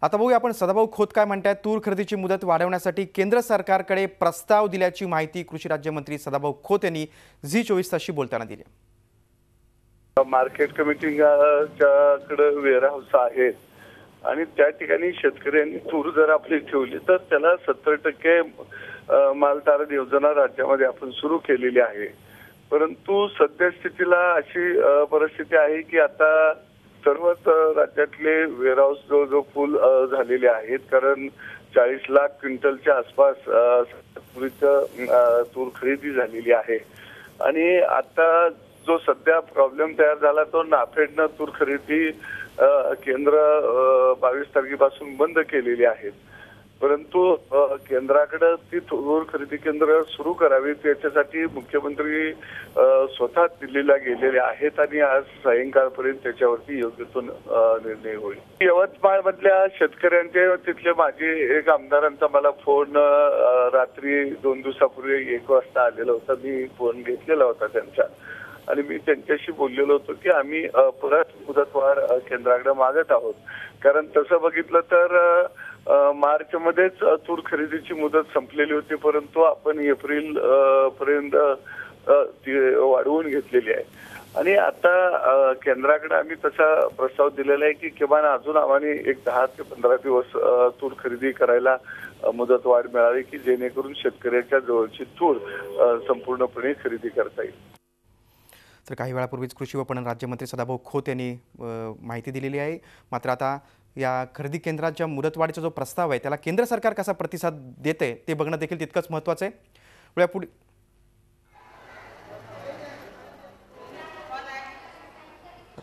आता बघूया आपण सदाभाऊ खोत काय म्हणतात। तूर खरेदीची मुदत वाढवण्यासाठी केंद्र सरकारकडे प्रस्ताव दिल्याची माहिती कृषी राज्यमंत्री सदाभाऊ खोत यांनी झी24 तासशी बोलताना दिली। मार्केट कमिटीच्याकडे वेअरहाऊस आहेत आणि त्या ठिकाणी शेतकऱ्यांनी तूर जर आपली ठेवली तर त्याला 70% मालधारण योजना राज्यामध्ये आपण सुरू केलेली आहे। परंतु सद्यस्थितीला अशी परिस्थिती आहे की आता सर्वच राज्यातले वेअरहाऊस जो फुल झालेले आहेत, कारण 40 लाख क्विंटलच्या आसपास तूर खरेदी झालेली आहे। आणि आता जो सध्या प्रॉब्लेम तयार झाला तो नाफेडनं तूर खरेदी केंद्र 22 तारखेपासून बंद केलेली आहेत। परंतु केंद्राकडे ती तूर खरेदी केंद्र सुरू करावीत याच्यासाठी मुख्यमंत्री स्वतः दिल्लीला गेलेले आहेत आणि आज सायंकाळपर्यंत त्याच्यावरती योग्य तो निर्णय होईल। यवतमाळ मधल्या शेतकऱ्यांचे तिथले माजी एक आमदारांचा मला फोन रात्री 2 दिवसापूर्वी 1 वाजता आलेला होता। मी फोन घेतलेला होता त्यांचा आणि मी त्यांच्याशी बोललेलो होतो की आम्ही परत मुदतवाढ केंद्राकडे मागत आहोत, कारण तसं बघितलं तर मार्च मध्येच तूर खरेदीची मुदत संपलेली होती, परंतु आपण एप्रिल पर्यंत ती वाढवून घेतलेली आहे। आणि आता केंद्राकडे आम्ही तसा प्रस्ताव दिलेला आहे की किमान अजून आम्हाला एक 10 ते 15 दिवस तूर खरेदी करायला मुदतवाढ मिळावी की जेणेकरून शेतकऱ्याच्या जवळची तूर संपूर्णपणे खरेदी करता येईल। तर काही वेळापूर्वीच कृषी व पणन राज्यमंत्री सदाभाऊ खोत यांनी माहिती दिलेली आहे। मात्र आता या खरेदी केंद्राच्या मुदतवाढीचा जो प्रस्ताव आहे त्याला केंद्र सरकार कसा प्रतिसाद देते ते बघणं देखील तितकंच महत्त्वाचं आहे।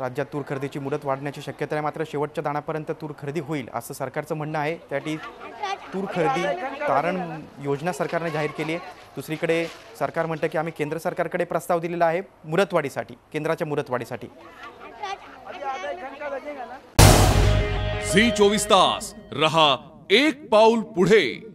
राज्यात तूर खरेदीची मुदत वाढण्याची शक्यता आहे, मात्र शेवटच्या दाण्यापर्यंत तूर खरेदी होईल असं सरकारचं म्हणणं आहे। त्यासाठी तूर खरेदी तारण योजना सरकारने जाहीर केली आहे। दुसरीकडे सरकार म्हणतं की आम्ही केंद्र सरकारकडे प्रस्ताव दिलेला आहे मुदतवाढीसाठी, केंद्राच्या मुदतवाढीसाठी। झी 24 तास रहा एक पाऊल पुढे।